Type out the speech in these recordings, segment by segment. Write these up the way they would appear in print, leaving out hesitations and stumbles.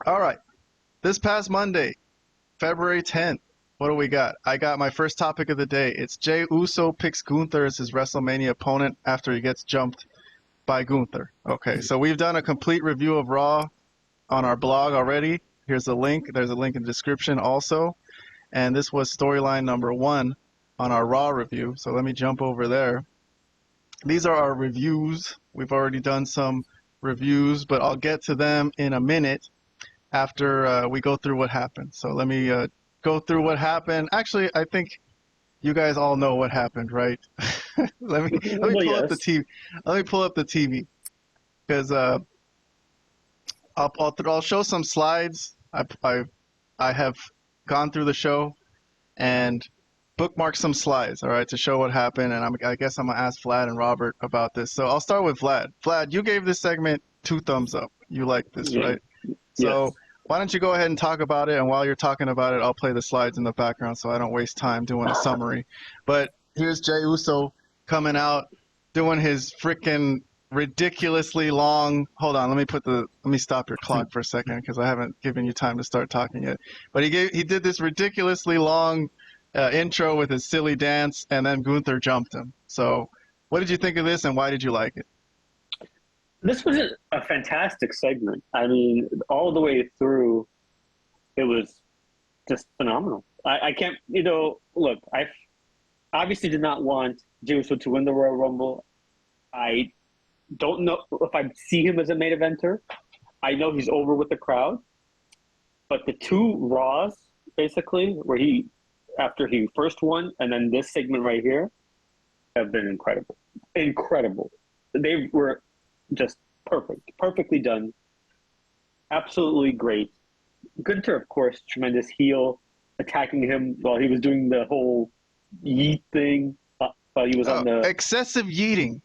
All right. This past Monday, February 10th, what do we got? I got my first topic of the day. It's Jey Uso picks Gunther as his WrestleMania opponent after he gets jumped by Gunther. Okay, so we've done a complete review of Raw on our blog already. Here's a link. There's a link in the description also. And this was storyline number 1 on our Raw review. So let me jump over there. These are our reviews. We've already done some reviews, but I'll get to them in a minute after we go through what happened. So let me go through what happened. Actually, I think you guys all know what happened, right? let me pull up the TV. Let me pull up the TV because I'll show some slides. I have gone through the show and bookmarked some slides, all right, to show what happened. And I guess I'm gonna ask Vlad and Robert about this. So I'll start with Vlad. Vlad, you gave this segment 2 thumbs up. You like this, right? So Yes. why don't you go ahead and talk about it, and while you're talking about it, I'll play the slides in the background so I don't waste time doing a summary. But here's Jey Uso coming out, doing his freaking ridiculously long. Hold on, let me stop your clock for a second because I haven't given you time to start talking yet. But he did this ridiculously long intro with his silly dance, and then Gunther jumped him. So what did you think of this, and why did you like it? This was a fantastic segment. I mean, all the way through, it was just phenomenal. I can't, look, I obviously did not want Jey Uso to win the Royal Rumble. I don't know if I see him as a main eventer. I know he's over with the crowd. But the 2 Raws, basically, where after he first won, and then this segment right here, have been incredible. Incredible. They were just perfectly done. Absolutely great. Gunther, of course, tremendous heel, attacking him while he was doing the whole yeet thing. While he was on the excessive yeeting.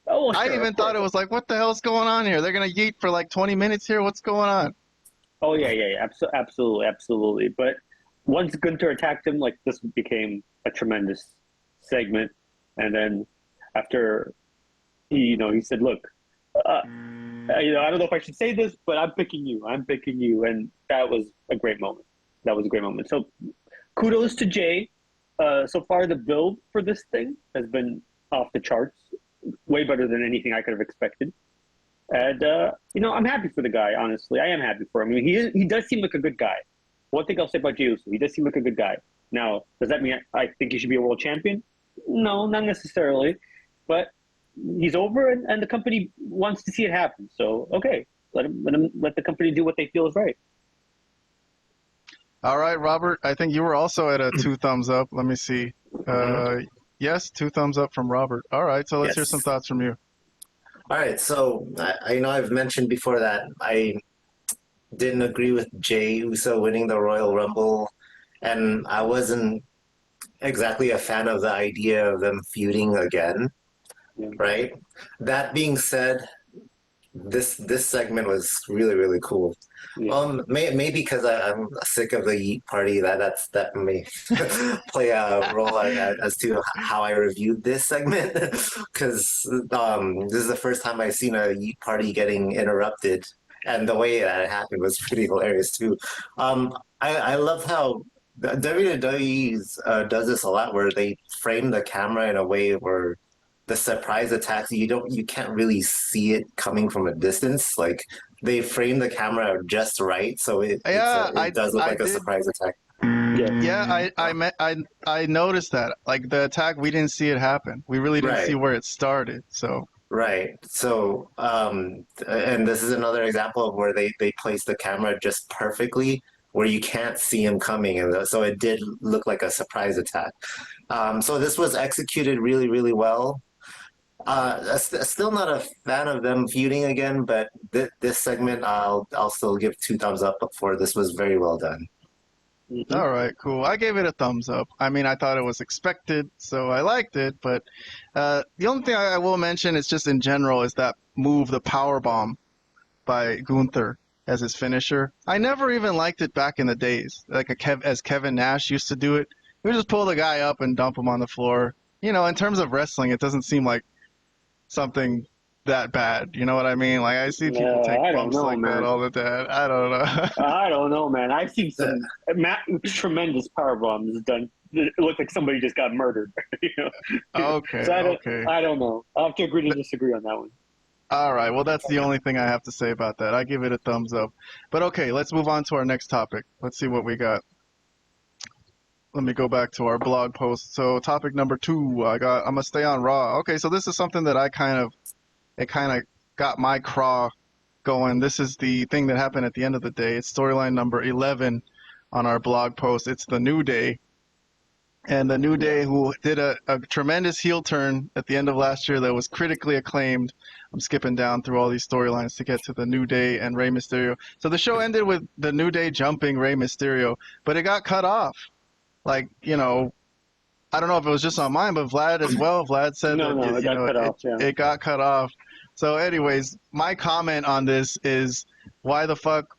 Oh, sure, I even thought it was like, what the hell's going on here? They're gonna yeet for like 20 minutes here. What's going on? Oh yeah. Absolutely. But once Gunther attacked him, like this became a tremendous segment. And then after he said, "Look, I don't know if I should say this, but I'm picking you. And that was a great moment. So kudos to Jey. So far, the build for this thing has been off the charts, way better than anything I could have expected. And I'm happy for the guy. Honestly, I am happy for him. I mean, he does seem like a good guy. One thing I'll say about Jey Uso, he does seem like a good guy. Now, does that mean I think he should be a world champion? No, not necessarily. But he's over, and the company wants to see it happen. So, okay, let the company do what they feel is right. All right, Robert, I think you were also at a 2 thumbs up. Let me see. Yes, 2 thumbs up from Robert. All right, so let's hear some thoughts from you. All right, so I know I've mentioned before that I didn't agree with Jey Uso winning the Royal Rumble, and I wasn't exactly a fan of the idea of them feuding again, right? That being said, this segment was really cool. Maybe because I'm sick of the Yeet Party. That may play a role as to how I reviewed this segment. Because this is the first time I've seen a Yeet Party getting interrupted, and the way that it happened was pretty hilarious too. I love how WWE does this a lot, where they frame the camera in a way where the surprise attacks you can't really see it coming from a distance. Like they frame the camera just right, so it does look like a surprise attack. Yeah, I noticed that. Like the attack, we didn't see it happen. We really didn't see where it started. So right. So and this is another example of where they place the camera just perfectly, where you can't see him coming, and so it did look like a surprise attack. So this was executed really well. Still not a fan of them feuding again, but this segment I'll still give 2 thumbs up for. This was very well done. All right, cool. I gave it a thumbs up. I mean, I thought it was expected, so I liked it. But the only thing I will mention is just in general is that move, the power bomb by Gunther as his finisher. I never even liked it back in the days, like as Kevin Nash used to do it. He would just pull the guy up and dump him on the floor. In terms of wrestling, it doesn't seem like something that bad. You know what I mean? Like I see people take I don't bumps know, like that man. all the time. I don't know. I don't know, man. I've seen some tremendous power bombs done. It looked like somebody just got murdered. You know? Okay, So okay. I don't know. I'll have to agree to disagree on that one. All right. Well, that's the only thing I have to say about that. I give it a thumbs up. But okay, let's move on to our next topic. Let's see what we got. Let me go back to our blog post. So topic number 2, I'm gonna stay on Raw. Okay, so this is something that it kind of got my craw going. This is the thing that happened at the end of the day. It's storyline number 11 on our blog post. It's the New Day. And the New Day, who did a tremendous heel turn at the end of last year that was critically acclaimed. I'm skipping down through all these storylines to get to the New Day and Rey Mysterio. So the show ended with the New Day jumping Rey Mysterio, but it got cut off. Like, you know, I don't know if it was just on mine, but Vlad as well. Vlad said it got cut off. So anyways, my comment on this is, why the fuck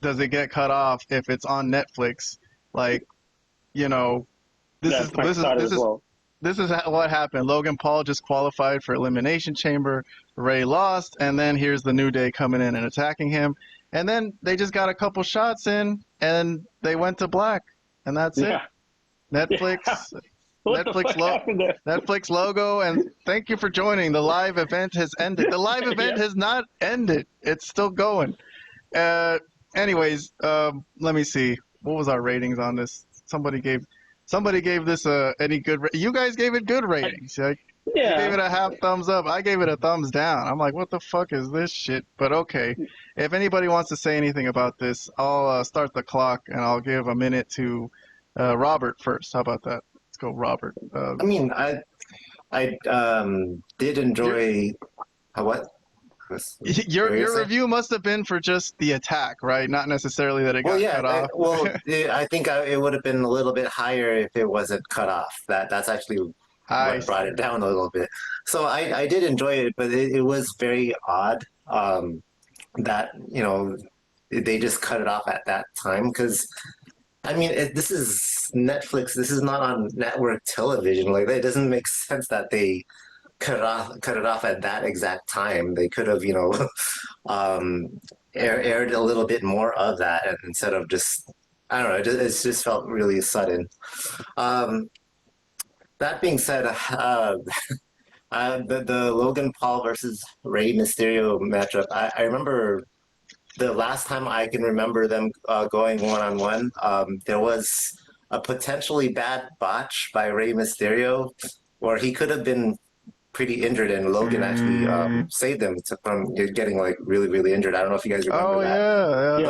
does it get cut off if it's on Netflix? Like, you know, this is what happened. Logan Paul just qualified for Elimination Chamber. Ray lost, and then here's the New Day coming in and attacking him. And then they just got a couple shots in, and they went to black, and that's it. Netflix, Netflix logo, and thank you for joining. The live event has ended. The live event has not ended. It's still going. Anyways, let me see. What was our ratings on this? Somebody gave this any good. You guys gave it good ratings. You gave it a half thumbs up. I gave it a thumbs down. I'm like, what the fuck is this shit? But okay, if anybody wants to say anything about this, I'll start the clock and I'll give a minute to Robert first. How about that? Let's go, Robert. I mean, I did enjoy what? Your review must have been for just the attack, right? Not necessarily that it got cut off. I think it would have been a little bit higher if it wasn't cut off. That's actually what brought it down a little bit. So I did enjoy it, but it was very odd that, you know, they just cut it off at that time, because I mean, this is Netflix. This is not on network television. Like, it doesn't make sense that they cut it off at that exact time. They could have, you know, aired a little bit more of that instead of just, I don't know. It just felt really sudden. That being said, the Logan Paul versus Rey Mysterio matchup, I remember the last time I can remember them going one-on-one, there was a potentially bad botch by Rey Mysterio where he could have been pretty injured, and Logan actually saved him from getting like really, really injured. I don't know if you guys remember that.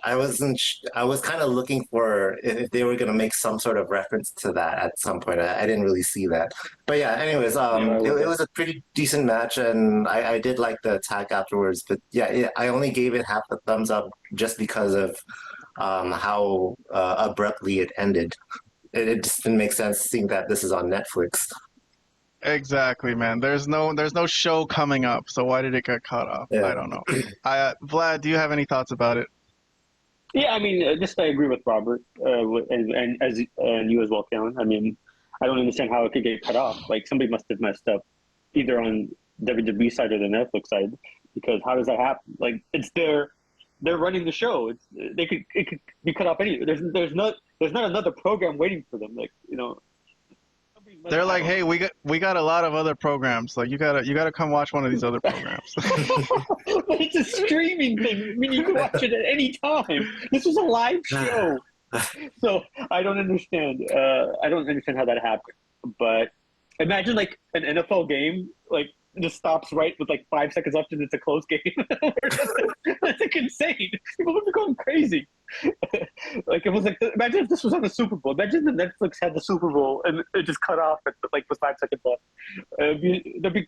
I was kind of looking for if they were going to make some sort of reference to that at some point. I didn't really see that, but yeah. Anyways, it was a pretty decent match, and I did like the attack afterwards. But yeah, I only gave it half a thumbs up just because of how abruptly it ended. It just didn't make sense seeing that this is on Netflix. Exactly, man. There's no show coming up, so why did it get cut off? Yeah. I don't know. Vlad, do you have any thoughts about it? Yeah, I mean, I agree with Robert, and you as well, Kellen. I mean, I don't understand how it could get cut off. Like, somebody must have messed up, either on WWE side or the Netflix side, because how does that happen? Like, they're running the show. It could be cut off anyway. There's not another program waiting for them. Like, you know. They're like, hey, we got a lot of other programs. Like, you gotta come watch one of these other programs. But it's a streaming thing. I mean, you can watch it at any time. This was a live show, so I don't understand. I don't understand how that happened. But imagine like an NFL game, like just stops right with like 5 seconds left and it's a close game. That's like insane. People would be going crazy. Like, it was like, imagine if this was on the Super Bowl. Imagine the Netflix had the Super Bowl and it just cut off at like with 5 seconds left. There'd be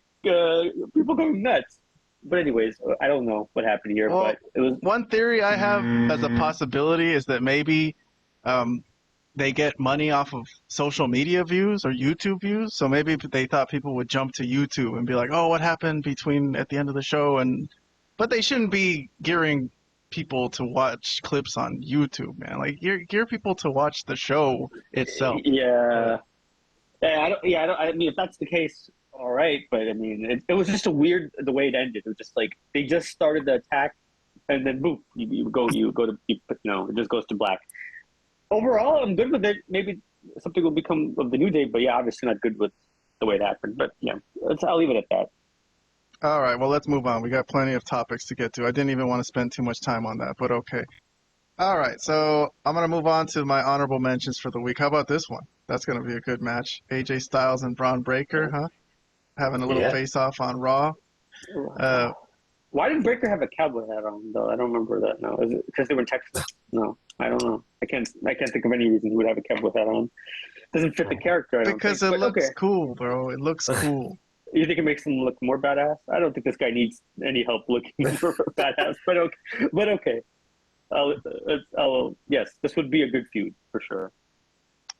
people going nuts. But anyways, I don't know what happened here. Well, but it was one theory I have as a possibility is that maybe they get money off of social media views or YouTube views. So maybe they thought people would jump to YouTube and be like, oh, what happened at the end of the show? But they shouldn't be gearing people to watch clips on YouTube, man. Like, gear people to watch the show itself. Yeah. I mean, if that's the case, all right, but I mean, it was just a weird the way it ended. It was just like they just started the attack, and then boom, it just goes to black. Overall, I'm good with it. Maybe something will become of the New Day, but yeah, obviously not good with the way it happened. But yeah, I'll leave it at that. All right, well, let's move on. We got plenty of topics to get to. I didn't even want to spend too much time on that, but okay. All right, so I'm going to move on to my honorable mentions for the week. How about this one? That's going to be a good match. AJ Styles and Braun Breaker, huh? Having a little Yeah. face-off on Raw. Why did Breaker have a cowboy hat on, though? I don't remember that now. Is it because they were in Texas? No, I don't know. I can't think of any reason he would have a cowboy hat on. Doesn't fit the character, I don't Because think. it But looks okay. cool, bro. It looks cool. You think it makes him look more badass? I don't think this guy needs any help looking more badass, but okay. But okay. Yes, this would be a good feud for sure.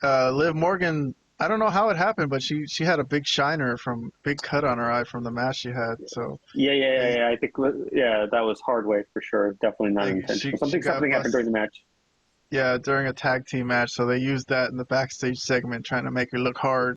Liv Morgan, I don't know how it happened, but she had a big big cut on her eye from the match she had. So Yeah. I think that was hard way for sure. Definitely not intentional. she got Something happened during the match. Yeah, during a tag team match. So they used that in the backstage segment, trying to make her look hard.